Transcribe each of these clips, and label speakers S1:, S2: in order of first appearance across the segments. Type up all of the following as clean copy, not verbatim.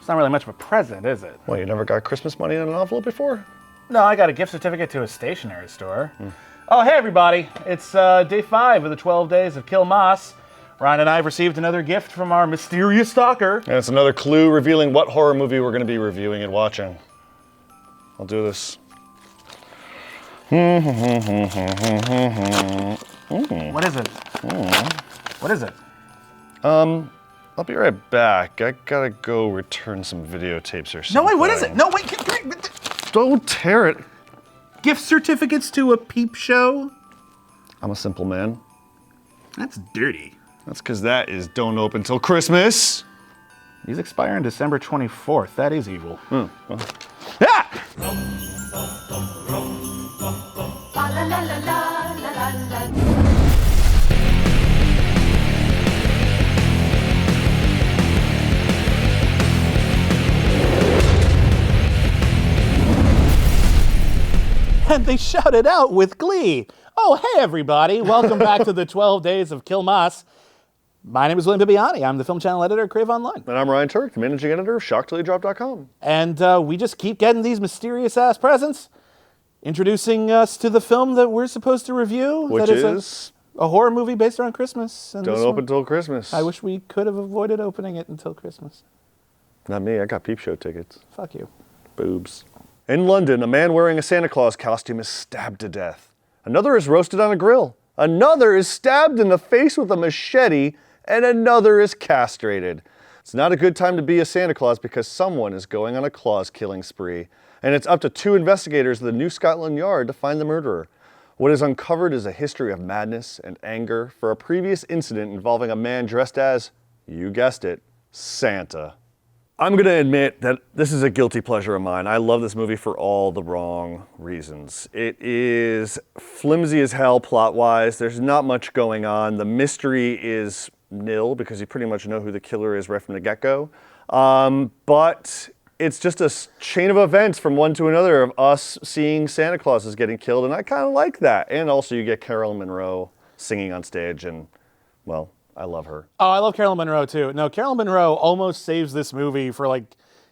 S1: It's not really much of a present, is it?
S2: Well, you never got Christmas money in an envelope before?
S1: No, I got a gift certificate to a stationery store. Oh, hey everybody. It's day 5 of the 12 Days of Killmas. Ryan and I have received another gift from our mysterious stalker.
S2: And it's another clue revealing what horror movie we're going to be reviewing and watching. I'll do this.
S1: What is it? What is it?
S2: I'll be right back. I gotta go return some videotapes or something.
S1: No, wait, what is it? No, wait.
S2: Don't tear it.
S1: Gift certificates to a peep show?
S2: I'm a simple man.
S1: That's dirty.
S2: That's because that is don't open till Christmas.
S1: These expire on December 24th. That is evil.
S2: Well.
S1: Ah! And they shouted out with glee. Oh, hey everybody, welcome back to the 12 Days of Killmas. My name is William Bibbiani. I'm the film channel editor at CraveOnline.
S2: And I'm Ryan Turek, the managing editor of SHOCKTILLYOUDROP.com.
S1: And we just keep getting these mysterious-ass presents, introducing us to the film that we're supposed to review.
S2: Which
S1: that
S2: is
S1: a horror movie based around Christmas. And
S2: Don't Open Till Christmas.
S1: I wish we could have avoided opening it until Christmas.
S2: Not me, I got peep show tickets.
S1: Fuck you.
S2: Boobs. In London, a man wearing a Santa Claus costume is stabbed to death. Another is roasted on a grill. Another is stabbed in the face with a machete, and another is castrated. It's not a good time to be a Santa Claus because someone is going on a Claus killing spree, and it's up to 2 investigators of the New Scotland Yard to find the murderer. What is uncovered is a history of madness and anger for a previous incident involving a man dressed as, you guessed it, Santa. I'm going to admit that this is a guilty pleasure of mine. I love this movie for all the wrong reasons. It is flimsy as hell plot-wise. There's not much going on. The mystery is nil because you pretty much know who the killer is right from the get-go. But it's just a chain of events from one to another of us seeing Santa Clauses getting killed, and I kind of like that. And also you get Carolyn Monroe singing on stage, and, well, I love her. Oh,
S1: I love Carolyn Monroe, too. No, Carolyn Monroe almost saves this movie for, like,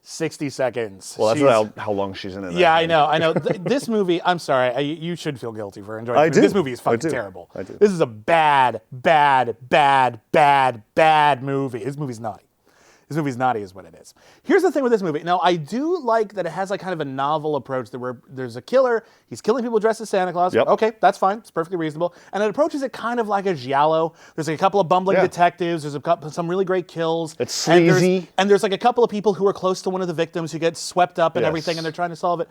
S1: 60 seconds.
S2: Well, that's how long she's in it.
S1: Yeah, I know. This movie, I'm sorry, you should feel guilty for enjoying it. This movie is fucking terrible.
S2: I do.
S1: This is a bad movie. This movie's naughty. This movie's naughty is what it is. Here's the thing with this movie. Now, I do like that it has like kind of a novel approach that where there's a killer, he's killing people dressed as Santa Claus.
S2: Yep.
S1: Okay, that's fine. It's perfectly reasonable. And it approaches it kind of like a giallo. There's like a couple of bumbling detectives. There's some really great kills.
S2: It's sleazy.
S1: And there's like a couple of people who are close to one of the victims who get swept up in everything and they're trying to solve it.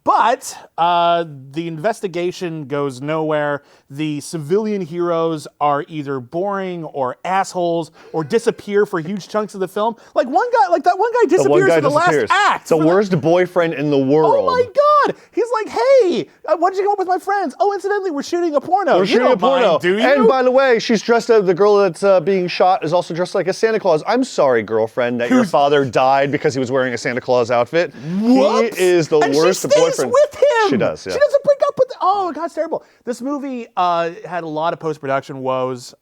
S1: But the investigation goes nowhere. The civilian heroes are either boring or assholes or disappear for huge chunks of the film. Like that one guy disappears in the last act.
S2: The worst boyfriend in the world.
S1: Oh my God! He's like, hey, why did you go up with my friends? Oh, incidentally, we're shooting a porno.
S2: We're shooting a porno.
S1: Mind, do you?
S2: And by the way, she's dressed up. The girl that's being shot is also dressed like a Santa Claus. I'm sorry, girlfriend, that your father died because he was wearing a Santa Claus outfit.
S1: Whoops.
S2: He is the worst boyfriend.
S1: She stays with him.
S2: She does. Yeah.
S1: She doesn't break up with. Oh God, it's terrible. This movie had a lot of post-production woes.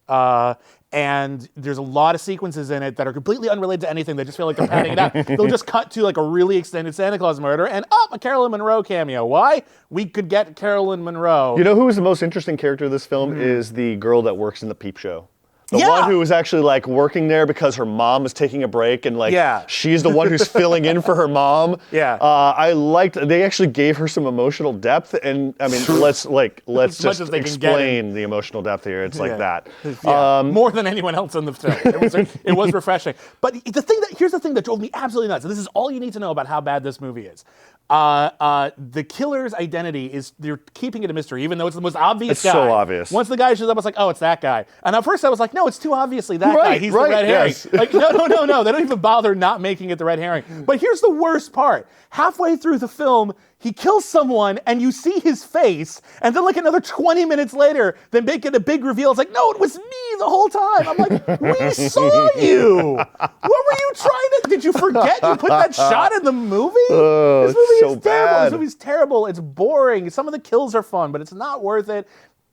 S1: And there's a lot of sequences in it that are completely unrelated to anything. They just feel like they're padding it out. They'll just cut to like a really extended Santa Claus murder and a Carolyn Monroe cameo. Why? We could get Carolyn Monroe.
S2: You know who is the most interesting character of this film is the girl that works in the peep show. The one who was actually like working there because her mom was taking a break and like she's the one who's filling in for her mom.
S1: Yeah.
S2: I liked, they actually gave her some emotional depth, and I mean, let's just explain the emotional depth here. It's like that.
S1: Yeah. More than anyone else in the film. It was refreshing. But here's the thing that drove me absolutely nuts. And this is all you need to know about how bad this movie is. The killer's identity is, they're keeping it a mystery, even though it's the most obvious guy.
S2: It's so obvious.
S1: Once the guy shows up, I was like, oh, it's that guy. And at first I was like, no, it's too obviously that guy. He's the red herring.
S2: Yes.
S1: Like, no. They don't even bother not making it the red herring. But here's the worst part. Halfway through the film, he kills someone and you see his face, and then like another 20 minutes later, they make it a big reveal. It's like, no, it was me the whole time. I'm like, we saw you. What were you trying to, did you forget you put that shot in the movie?
S2: Oh,
S1: this movie
S2: so
S1: is terrible.
S2: bad.
S1: This movie's terrible. It's boring. Some of the kills are fun, but it's not worth it.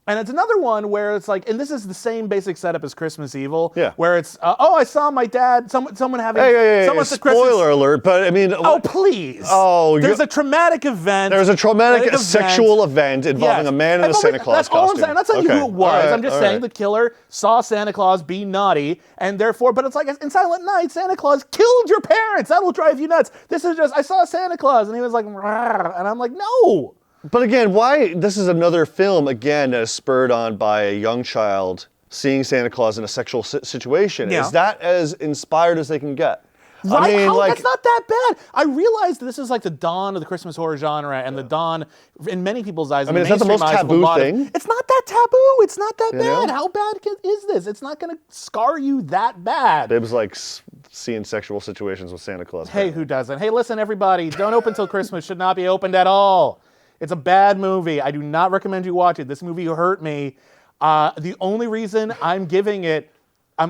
S1: And it's another one where it's like, and this is the same basic setup as Christmas Evil,
S2: Yeah.
S1: where it's, I saw my dad, someone having, someone's
S2: spoiler alert, but I mean...
S1: Oh, please.
S2: Oh,
S1: there's a traumatic event.
S2: There's a traumatic sexual event involving a man in a Santa Claus
S1: That's all I'm saying. I'm not telling you who it was.
S2: Right,
S1: I'm just saying the killer saw Santa Claus be naughty, and therefore, but it's like in Silent Night, Santa Claus killed your parents. That'll drive you nuts. This is just, I saw Santa Claus, and he was like, "Rawr," and I'm like, no.
S2: But again, why? This is another film, again, that is spurred on by a young child seeing Santa Claus in a sexual situation.
S1: Yeah.
S2: Is that as inspired as they can get?
S1: Right?
S2: I mean,
S1: That's not that bad. I realized this is like the dawn of the Christmas horror genre, and the dawn, in many people's eyes,
S2: I mean, is that the most taboo thing?
S1: It's not that taboo. It's not that bad.
S2: know?
S1: How bad is this? It's not going to scar you that bad.
S2: Bibbs likes seeing sexual situations with Santa Claus.
S1: Hey, who doesn't? Hey, listen, everybody. Don't Open Till Christmas should not be opened at all. It's a bad movie. I do not recommend you watch it. This movie hurt me. The only reason I'm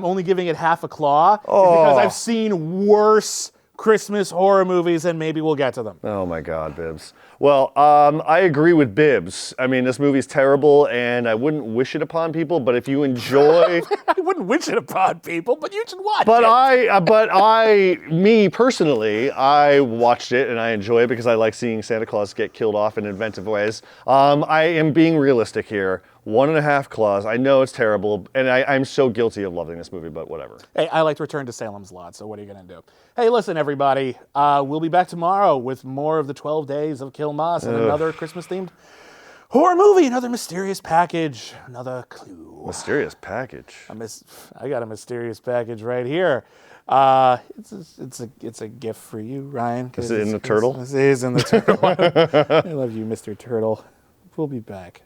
S1: only giving it half a claw is because I've seen worse Christmas horror movies, and maybe we'll get to them.
S2: Oh my God, Bibbs. Well, I agree with Bibbs. I mean, this movie's terrible, and I wouldn't wish it upon people. But if you enjoy,
S1: I wouldn't wish it upon people, but you should watch
S2: it. Me personally, I watched it and I enjoy it because I like seeing Santa Claus get killed off in inventive ways. I am being realistic here. 1.5 claws. I know it's terrible, and I'm so guilty of loving this movie, but whatever.
S1: Hey, I like to Return to Salem's Lot, so what are you going to do? Hey, listen, everybody. We'll be back tomorrow with more of the 12 Days of Killmas and another Christmas-themed horror movie, another mysterious package, another clue.
S2: Mysterious package.
S1: I got a mysterious package right here. It's a gift for you, Ryan.
S2: Is it in the turtle?
S1: It is in the turtle. I love you, Mr. Turtle. We'll be back.